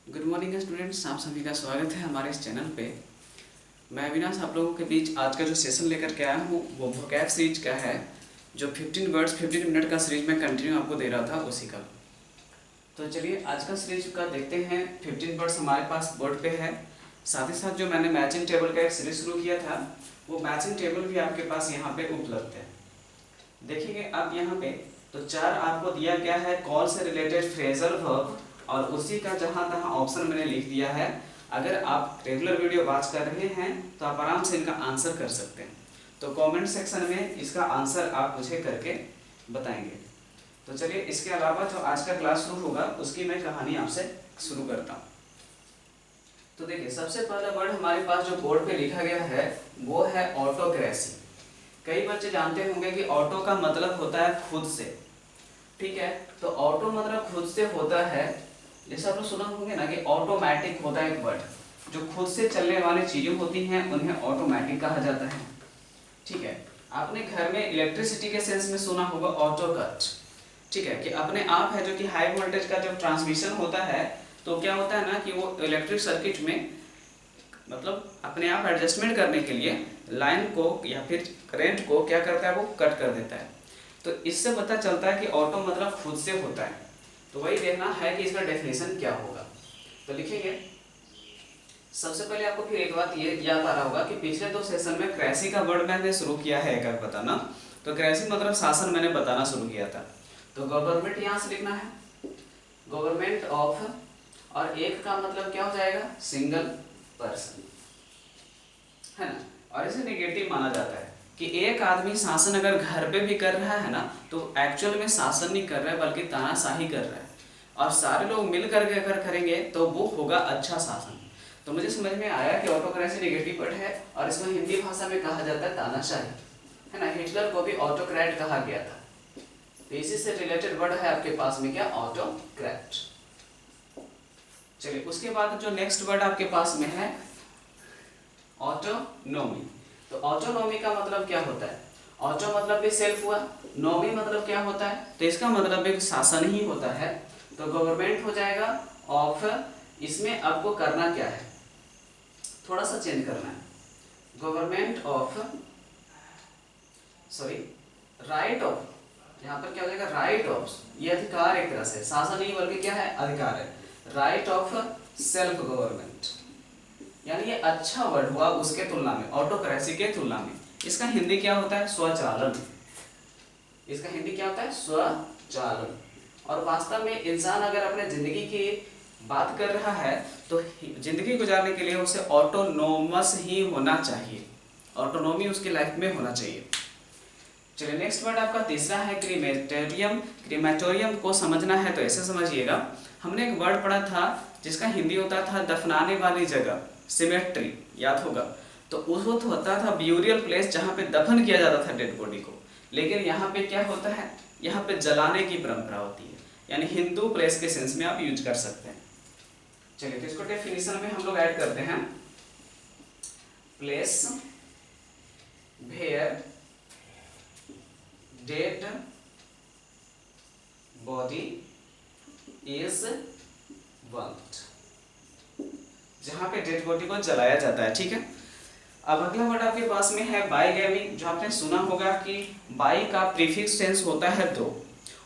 Good morning students, आप सभी का स्वागत है हमारे इस चैनल पे। मैं अविनाश आप लोगों के बीच आज का जो सेशन लेकर के आया हूँ वो वोकैब सीरीज का है, जो 15 वर्ड्स 15 मिनट का सीरीज में कंटिन्यू आपको दे रहा था उसी का। तो चलिए आज का सीरीज का देखते हैं। 15 वर्ड्स हमारे पास बोर्ड पे है। साथ ही साथ जो मैंने मैचिंग टेबल का एक सीरीज शुरू किया था वो मैचिंग टेबल भी आपके पास यहाँ पे उपलब्ध है। देखेंगे आप यहाँ पे तो 4 आपको दिया गया है कॉल से रिलेटेड फ्रेजल वर्ब, और उसी का जहाँ तहाँ ऑप्शन मैंने लिख दिया है। अगर आप रेगुलर वीडियो वॉच कर रहे हैं तो आप आराम से इनका आंसर कर सकते हैं। तो कमेंट सेक्शन में इसका आंसर आप मुझे करके बताएंगे। तो चलिए इसके अलावा जो आज का क्लास शुरू होगा उसकी मैं कहानी आपसे शुरू करता हूँ। तो देखिए सबसे पहला वर्ड हमारे पास जो बोर्ड पे लिखा गया है वो है ऑटोक्रेसी। कई बच्चे जानते होंगे कि ऑटो का मतलब होता है खुद से, ठीक है। तो ऑटो मतलब खुद से होता है, जैसे आप लोग सुना होंगे ना कि ऑटोमेटिक होता है एक वर्ड, जो खुद से चलने वाली चीजें होती हैं उन्हें ऑटोमेटिक कहा जाता है, ठीक है। आपने घर में इलेक्ट्रिसिटी के सेंस में सुना होगा ऑटो कट, ठीक है, कि अपने आप है जो कि हाई वोल्टेज का जब ट्रांसमिशन होता है तो क्या होता है ना कि वो इलेक्ट्रिक सर्किट में मतलब अपने आप एडजस्टमेंट करने के लिए लाइन को या फिर करंट को क्या करता है, वो कट कर देता है। तो इससे पता चलता है कि ऑटो मतलब खुद से होता है। तो वही देखना है कि इसका डेफिनेशन क्या होगा। तो लिखेंगे सबसे पहले आपको फिर एक बात ये याद आ रहा होगा कि पिछले 2 सेशन में क्रेसी का वर्ड मैंने शुरू किया है एक बताना। तो क्रेसी मतलब शासन मैंने बताना शुरू किया था। तो गवर्नमेंट यहाँ से लिखना है, गवर्नमेंट ऑफ, और एक का मतलब क्या हो जाएगा, सिंगल पर्सन, है ना। और इसे नेगेटिव माना जाता है कि एक आदमी शासन अगर घर पे भी कर रहा है ना तो एक्चुअल में शासन नहीं कर रहा है बल्कि तानाशाही कर रहा है, और सारे लोग मिल करके अगर करेंगे तो वो होगा अच्छा शासन। तो मुझे समझ में आया कि ऑटोक्रेसी नेगेटिव वर्ड है और इसको हिंदी भाषा में कहा जाता है तानाशाही, है ना। हिटलर को भी ऑटोक्रेट कहा गया था। तो इसी से रिलेटेड वर्ड है आपके पास में क्या, ऑटोक्रेट। चलिए उसके बाद जो नेक्स्ट वर्ड आपके पास में है ऑटोनोमी। तो ऑटोनोमी का मतलब क्या होता है, ऑटो मतलब भी सेल्फ हुआ, नोमी मतलब क्या होता है, तो इसका मतलब एक शासन ही होता है। तो गवर्नमेंट हो जाएगा ऑफ, इसमें आपको करना क्या है, थोड़ा सा चेंज करना है, government of, sorry right of, यहाँ पर क्या हो जाएगा राइट ऑफ, ये अधिकार एक तरह से, शासन नहीं बल्कि क्या है, अधिकार है, राइट ऑफ सेल्फ गवर्नमेंट। यानी ये अच्छा वर्ड हुआ उसके तुलना में, ऑटोक्रेसी के तुलना में। इसका हिंदी क्या होता है, स्वचालन। इसका हिंदी क्या होता है, स्वचालन। और वास्तव में इंसान अगर अपने जिंदगी की बात कर रहा है तो जिंदगी गुजारने के लिए उसे ऑटोनोमस ही होना चाहिए, ऑटोनोमी उसकी लाइफ में होना चाहिए। चलिए नेक्स्ट वर्ड आपका तीसरा है क्रीमेटोरियम। क्रीमेटोरियम को समझना है तो ऐसे समझिएगा, हमने एक वर्ड पढ़ा था जिसका हिंदी होता था दफनाने वाली जगह, सिमेट्री, याद होगा। तो उस वक्त होता था ब्यूरियल प्लेस जहाँ पे दफन किया जाता था डेड बॉडी को, लेकिन यहाँ पे क्या होता है, यहाँ पे जलाने की परंपरा होती है, यानी हिंदू प्लेस के सेंस में आप यूज कर सकते हैं। चलिए तो इसको डेफिनेशन में हम लोग ऐड करते हैं, place where dead body is burned, जहां पे डेड बॉडी को जलाया जाता है, ठीक है। अब अगला वर्ड आपके पास में है बाईगैमी। जो आपने सुना होगा कि बाई का प्रीफिक्स टेंस होता है दो,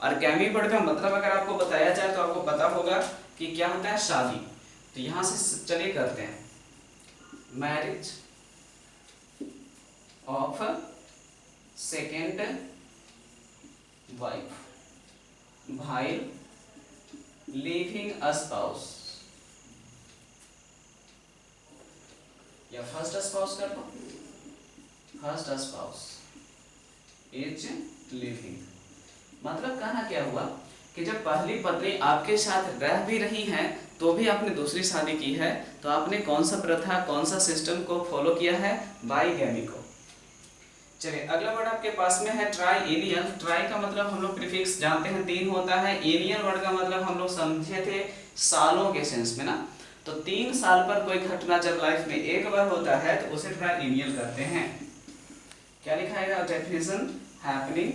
और गैमी वर्ड का मतलब अगर आपको बताया जाए तो आपको पता होगा कि क्या होता है, शादी। तो यहां से चलिए करते हैं, मैरिज ऑफ सेकेंड वाइफ, भाई लिविंग अ स्पाउस, या फर्स्ट स्पाउस कर दो, फर्स्ट स्पाउस इज लिविंग। मतलब कहना क्या हुआ कि जब पहली पत्नी आपके साथ रह भी रही हैं तो भी आपने दूसरी शादी की है, तो आपने कौन सा प्रथा, कौन सा सिस्टम को फॉलो किया है, बाईगैमी को। चलिए अगला वर्ड आपके पास में है ट्राइएनियल। ट्राई का मतलब हम लोग प्रीफिक्स जानते हैं 3 होता है, एनियल वर्ड का मतलब हम लोग समझे थे सालों के सेंस में ना। तो 3 साल पर कोई घटना जब लाइफ में एक बार होता है तो उसे ट्राइएनियल कहते हैं। क्या लिखाएगा डेफिनेशन, हैपनिंग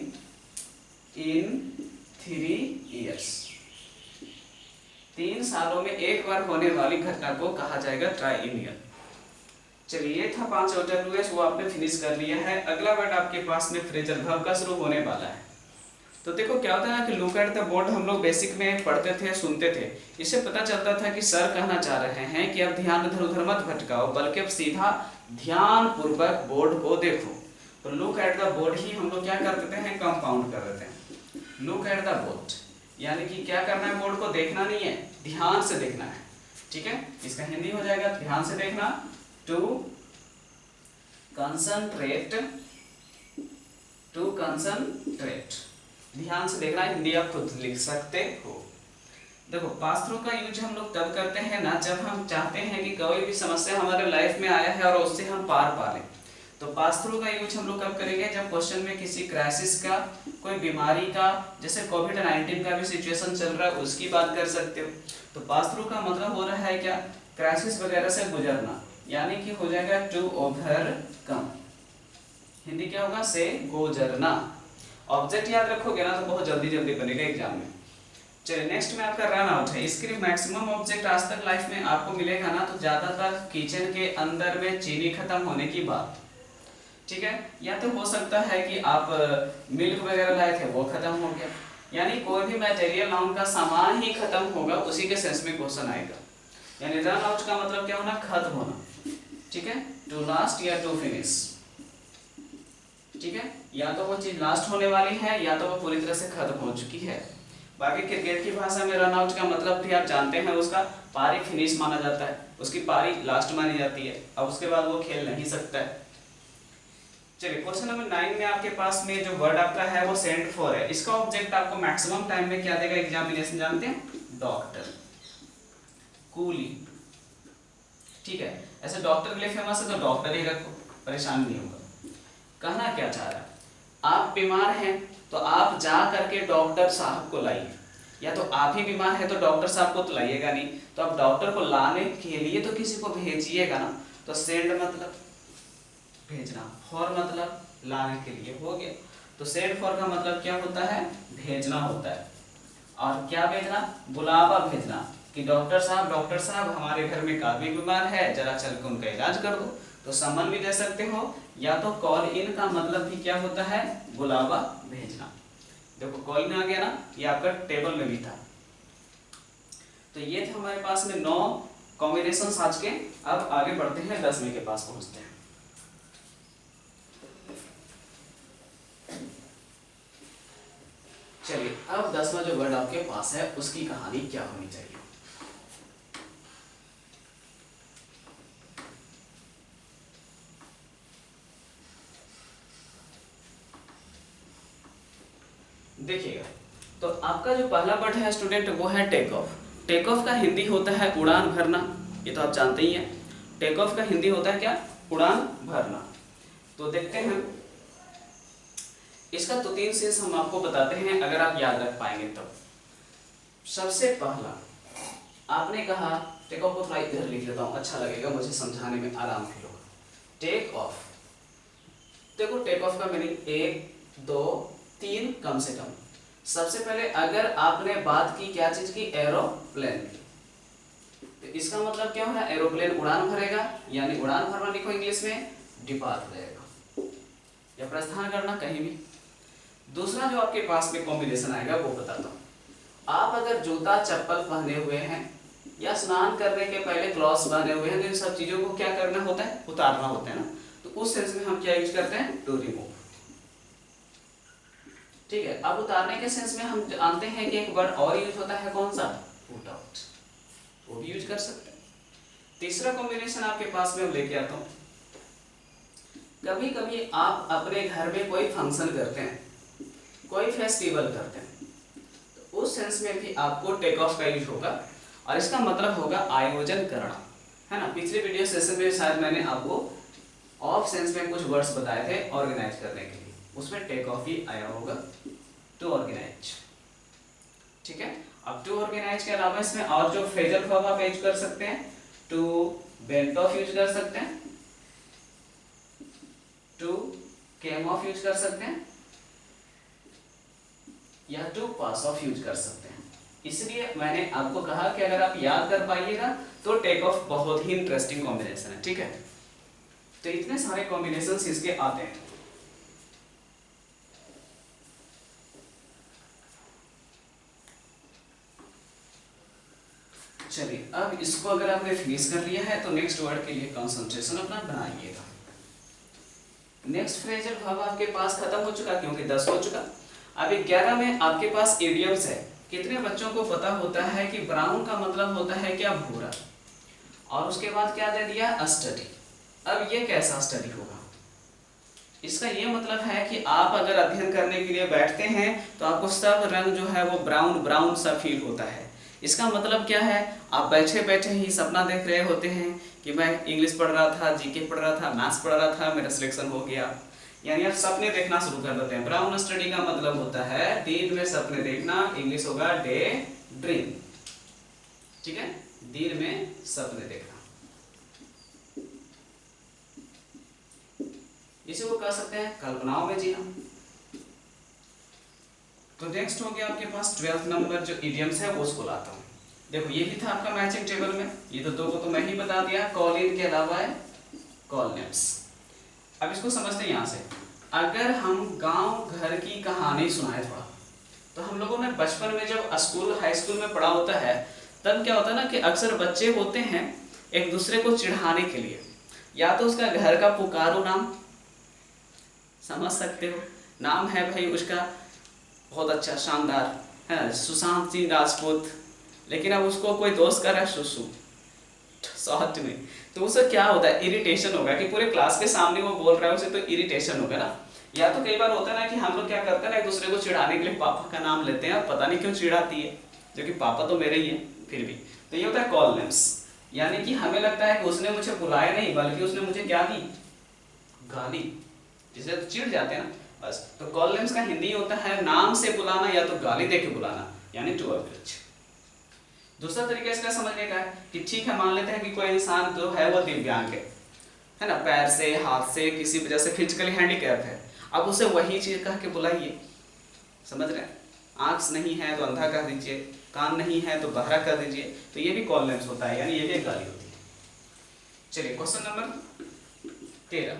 इन 3 years। 3 सालों में एक बार होने वाली घटना को कहा जाएगा ट्राइएनियल। चलिए, ये था 5 OWS, वो आपने फिनिश कर लिया है। अगला वर्ड आपके पास में फ्रेजल वर्ब का शुरू होने वाला है। तो देखो क्या होता है ना कि लुक एट द बोर्ड हम लोग बेसिक में पढ़ते थे, सुनते थे। इससे पता चलता था कि सर कहना चाह रहे हैं कि अब ध्यान इधर उधर मत भटकाओ, बल्कि अब सीधा ध्यान पूर्वक बोर्ड को देखो। तो लुक एट द बोर्ड ही हम लोग क्या कर देते हैं, कंपाउंड कर देते हैं। लुक एट द बोर्ड यानी कि क्या करना है, बोर्ड को देखना नहीं है, ध्यान से देखना है। ठीक है, इसका हिंदी हो जाएगा ध्यान से देखना, टू कंसंट्रेट, टू कंसंट्रेट, ध्यान से देखना। हिंदी आप खुद लिख सकते हो। देखो, पास थ्रू का यूज हम लोग तब करते हैं ना जब हम चाहते हैं कि कोई भी समस्या हमारे लाइफ में आया है और उससे हम पार पा लें। तो पास थ्रू का यूज हम लोग कब करेंगे, जब क्वेश्चन में किसी क्राइसिस का, कोई बीमारी का, जैसे कोविड-19 का भी सिचुएशन चल रहा है उसकी बात कर सकते हो। तो पास थ्रू का मतलब हो रहा है क्या, क्राइसिस वगैरह से गुजरना, यानी कि हो जाएगा टू ओवरकम। हिंदी क्या होगा, से गुजरना। ऑब्जेक्ट याद रखोगे ना तो बहुत जल्दी जल्दी बनेगा एग्जाम में। चलिए, नेक्स्ट में आपका रन आउट है। इसके लिए मैक्सिमम ऑब्जेक्ट आज तक लाइफ में आपको मिलेगा ना, तो ज्यादातर किचन के अंदर में चीनी खत्म होने की बात। ठीक है, या तो हो सकता है कि आप मिल्क वगैरह लाए थे वो खत्म हो गया, यानी कोई भी मटेरियल नाउन का सामान ही खत्म होगा, उसी के सेंस में क्वेश्चन आएगा। यानी रन आउट का मतलब क्या होना, खत्म होना। ठीक है, टू लास्ट या टू फिनिश। ठीक है, या तो वो चीज लास्ट होने वाली है या तो वो पूरी तरह से खत्म हो चुकी है। बाकी क्रिकेट की भाषा में रन आउट का मतलब भी आप जानते हैं, उसका पारी फिनिश माना जाता है, उसकी पारी लास्ट मानी जाती है, अब उसके बाद वो खेल नहीं सकता है। चलिए, क्वेश्चन नंबर 9 में आपके पास में जो वर्ड आपका है वो सेंट फॉर है। इसका ऑब्जेक्ट आपको मैक्सिमम टाइम में क्या देगा एग्जामिनेशन, जानते हैं, डॉक्टर, कूली। ठीक है, ऐसे डॉक्टर के लिए फेमस है तो डॉक्टर ही रखो, परेशान नहीं होगा। कहना क्या चाह रहा है, आप बीमार हैं तो आप जा करके डॉक्टर साहब को लाइए, या तो आप ही बीमार हैं तो डॉक्टर साहब को तो लाइएगा नहीं, तो आप डॉक्टर को लाने के लिए तो किसी को भेजिएगा ना। तो सेंड मतलब भेजना, फॉर मतलब लाने के लिए, हो गया। तो सेंड फॉर का मतलब क्या होता है, भेजना होता है। और क्या भेजना, बुलावा भेजना, कि डॉक्टर साहब हमारे घर में काफी बीमार है, जरा चल के उनका इलाज कर दो। तो सम्मन भी दे सकते हो, या तो कॉल इन का मतलब भी क्या होता है, बुलावा भेजना। देखो कॉल इन आ गया ना, ये आपका टेबल में भी था। तो ये थे हमारे पास में 9 कॉम्बिनेशन आज के। अब आगे बढ़ते हैं 10वें के पास पहुंचते हैं। चलिए, अब 10वां जो वर्ड आपके पास है उसकी कहानी क्या होनी चाहिए। देखिएगा, तो आपका जो पहला वर्ड है स्टूडेंट वो है टेक ऑफ। टेक ऑफ का हिंदी होता है उड़ान भरना, ये तो आप जानते ही हैं। टेक ऑफ का हिंदी होता है क्या, उड़ान भरना। तो देखते हैं इसका तो 3 सेंस हम आपको बताते हैं, अगर आप याद रख पाएंगे तो। सबसे पहला आपने कहा, टेक ऑफ को थोड़ा इधर लिख लेता हूं, अच्छा लगेगा मुझे समझाने में, आराम फील होगा। टेक ऑफ, देखो टेक ऑफ का मीनिंग 1 2 3 कम से कम। सबसे पहले अगर आपने बात की क्या चीज की, एरोप्लेन की, तो इसका मतलब क्या हो रहा है, एरोप्लेन उड़ान भरेगा, यानी उड़ान भरना लिखो इंग्लिश में डिपार्ट हो जाएगा, या प्रस्थान करना कहीं भी। दूसरा जो आपके पास में कॉम्बिनेशन आएगा वो बताता हूँ। आप अगर जूता चप्पल पहने हुए हैं या स्नान करने के पहले ग्लव्स पहने हुए हैं, तो इन सब चीजों को क्या करना होता है, उतारना होता है ना। तो उस सेंस में हम क्या यूज करते हैं, टू रिमूव। ठीक है, अब उतारने के सेंस में हम जानते हैं कि एक वर्ड और यूज होता है, कौन सा, पुट आउट, वो भी यूज कर सकते हैं। तीसरा कॉम्बिनेशन आपके पास में लेके आता हूं। कभी कभी आप अपने घर में कोई फंक्शन करते हैं, कोई फेस्टिवल करते हैं, तो उस सेंस में भी आपको टेक ऑफ का यूज होगा, और इसका मतलब होगा आयोजन करना, है ना। पिछले वीडियो सेशन में शायद मैंने आपको ऑफ सेंस में कुछ वर्ड्स बताए थे ऑर्गेनाइज करने के लिए, उसमें टेक ऑफ ही आया होगा, टू ऑर्गेनाइज। ठीक है, अब टू ऑर्गेनाइज के अलावा इसमें और जो फ्रेजल वर्ब आप यूज कर सकते हैं, टू वेंट ऑफ यूज कर सकते हैं, टू केम ऑफ यूज कर सकते हैं, या टू पास ऑफ यूज कर सकते हैं। इसलिए मैंने आपको कहा कि अगर आप याद कर पाइएगा तो टेक ऑफ बहुत ही इंटरेस्टिंग कॉम्बिनेशन है, ठीक है। तो इतने सारे कॉम्बिनेशंस इसके आते हैं। चलिए, अब इसको अगर आपने फिनिश कर लिया है तो नेक्स्ट वर्ड के लिए कंसंट्रेशन अपना बनाइएगा। नेक्स्ट फ्रेजल वर्ब आपके पास खत्म हो चुका क्योंकि 10 हो चुका। अब 11 में आपके पास इडियम्स है। कितने बच्चों को पता होता है कि ब्राउन का मतलब होता है क्या, भूरा, और उसके बाद क्या दे दिया, स्टडी। अब ये कैसा स्टडी होगा, इसका ये मतलब है कि आप अगर अध्ययन करने के लिए बैठते हैं तो आपको सब रंग जो है वो ब्राउन ब्राउन सा फील होता है। इसका मतलब क्या है, आप बैठे बैठे ही सपना देख रहे होते हैं कि मैं इंग्लिश पढ़ रहा था, जीके पढ़ रहा था, मैथ्स पढ़ रहा था, मेरा सिलेक्शन हो गया। यानी आप सपने देखना शुरू कर देते हैं। ब्राउन स्टडी का मतलब होता है दिन में सपने देखना, इंग्लिश होगा डे ड्रीम, ठीक है, दिन में सपने देखना। इसे वो कह सकते हैं कल्पनाओं में जीना। तो नेक्स्ट हो गया आपके पास 12th नंबर जो इडियम्स है वो उसको लाता हूँ। देखो ये भी था आपका मैचिंग टेबल में, ये तो 2 को तो मैं ही बता दिया, कॉल इन के अलावा है कॉल नेम्स। अब इसको समझते हैं यहाँ से। अगर हम गांव घर की कहानी सुनाए थोड़ा, तो हम लोगों ने बचपन में जब स्कूल हाई स्कूल में पढ़ा होता है तब क्या होता है ना कि अक्सर बच्चे होते हैं एक दूसरे को चिढ़ाने के लिए, या तो उसका घर का पुकारो नाम, समझ सकते हो, नाम है भाई उसका बहुत अच्छा शानदार है, सुशांत सिंह राजपूत, लेकिन अब उसको कोई दोस्त कर रहा है सुसु शॉर्ट में, तो उससे क्या होता है, इरिटेशन होगा कि पूरे क्लास के सामने वो बोल रहा है, उसे तो इरिटेशन होगा ना। या तो कई बार होता है ना कि हम लोग क्या करते हैं ना, एक दूसरे को चिढ़ाने के लिए पापा का नाम लेते हैं, पता नहीं क्यों चिढ़ाती है, जो कि पापा तो मेरे ही है फिर भी। तो ये होता है कॉल नेम्स, यानी कि हमें लगता है कि उसने मुझे बुलाया नहीं बल्कि उसने मुझे क्या दी, गाली, जिसे तो चिढ़ जाते हैं ना बस। तो कॉल नेम्स का हिंदी होता है नाम से बुलाना या तो गाली देके बुलाना, यानी टू अप्रोच। दूसरा तरीका इसका समझने का है कि ठीक है, मान लेते हैं कि कोई इंसान जो है वो दिव्यांग है ना, पैर से हाथ से किसी वजह से फिजिकली हैंडीकैप है, अब उसे वही चीज कह के बुलाइए, समझ रहे हैं, आंख नहीं है तो अंधा कर दीजिए, कान नहीं है तो बहरा कर दीजिए, तो ये भी कॉल नेम्स होता है, यानी ये भी एक गाली होती है। चलिए क्वेश्चन नंबर 13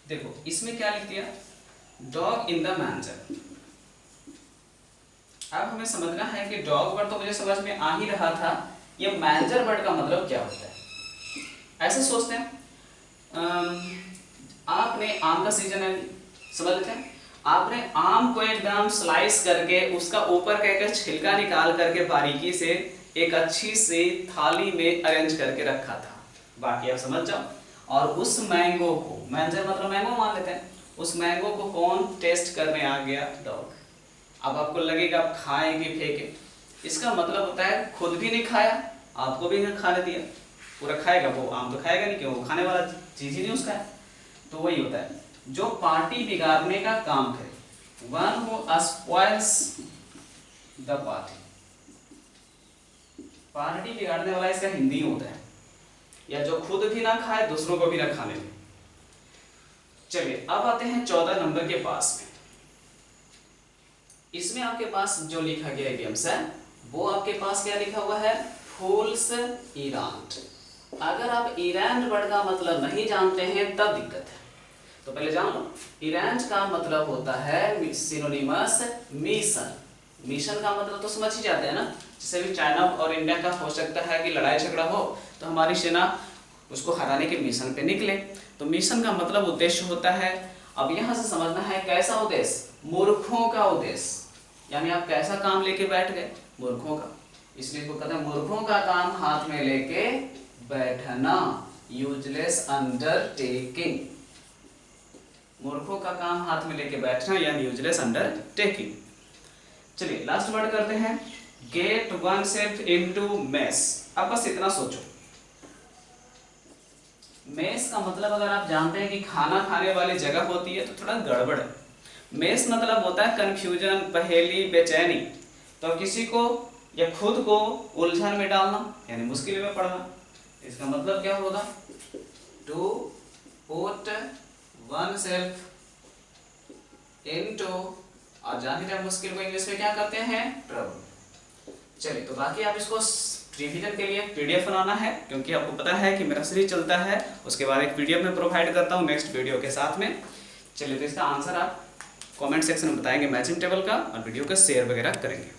देखो, इसमें क्या लिख दिया, डॉग इन द मैंजर। अब हमें समझना है कि डॉग वर्ड तो मुझे समझ में आ ही रहा था, ये मैंजर वर्ड का मतलब क्या होता है। ऐसे सोचते हैं आपने आम का सीजन है, समझ लेते हैं, आपने आम को एकदम स्लाइस करके उसका ऊपर का एक छिलका निकाल करके बारीकी से एक अच्छी सी थाली में अरेंज करके रखा था, बाकी आप समझ जाओ। और उस मैंगो को, मैंजर मतलब मैंगो मान लेते हैं, उस मैंगो को कौन टेस्ट करने आ गया, डॉग। अब आपको लगेगा आप खाएंगे फेंके, इसका मतलब होता है खुद भी नहीं खाया, आपको भी नहीं खाने दिया, पूरा खाएगा वो, आम तो खाएगा नहीं, क्यों, वो खाने वाला चीज ही नहीं उसका है। तो वही होता है जो पार्टी बिगाड़ने का काम करे, one who spoils the party, party बिगाड़ने वाला इसका हिंदी होता है, या जो खुद भी ना खाए दूसरों को भी ना खाने दे। चलिए अब आते हैं 14 नंबर के पास में। इसमें आपके पास जो लिखा गया इडियम्स है वो आपके पास क्या लिखा हुआ है, फूल्स इरांट। अगर आप इरांट वर्ड का मतलब नहीं जानते हैं तब दिक्कत है, तो पहले जान लो। इरांट का मतलब होता है सिनोनिमस मिशन, मिशन का मतलब तो समझ ही जाते हैं ना, जैसे भी चाइना और इंडिया का हो सकता है कि लड़ाई झगड़ा हो तो हमारी सेना उसको हराने के मिशन पे निकले, तो मिशन का मतलब उद्देश्य होता है। अब यहाँ से समझना है कैसा उद्देश्य, मूर्खों का उद्देश्य, यानी आप कैसा काम लेके बैठ गए, मूर्खों का, इसलिए इसको कहते हैं मूर्खों का काम हाथ में लेके बैठना, यूजलेस अंडरटेकिंग, मूर्खों का काम हाथ में लेके बैठना यानी यूजलेस अंडरटेकिंग। चलिए लास्ट वर्ड करते हैं, get one self into mess. अब बस इतना सोचो, मेस का मतलब अगर आप जानते हैं कि खाना खाने वाली जगह होती है तो थोड़ा गड़बड़ है। मेस मतलब होता है कंफ्यूजन, पहेली, बेचैनी, तो किसी को या खुद को उलझन में डालना यानी मुश्किल में पड़ना। इसका मतलब क्या होगा, to put oneself into, और जाहिर है मुश्किल को इंग्लिश में क्या करते हैं, ट्रबल। चलिए, तो बाकी आप इसको रिवीजन के लिए पीडीएफ बनाना है, क्योंकि आपको पता है कि मेरा सीरीज चलता है, उसके बाद एक पीडीएफ में प्रोवाइड करता हूँ नेक्स्ट वीडियो के साथ में। चलिए, तो इसका आंसर आप कमेंट सेक्शन में बताएंगे मैचिंग टेबल का, और वीडियो का शेयर वगैरह करेंगे।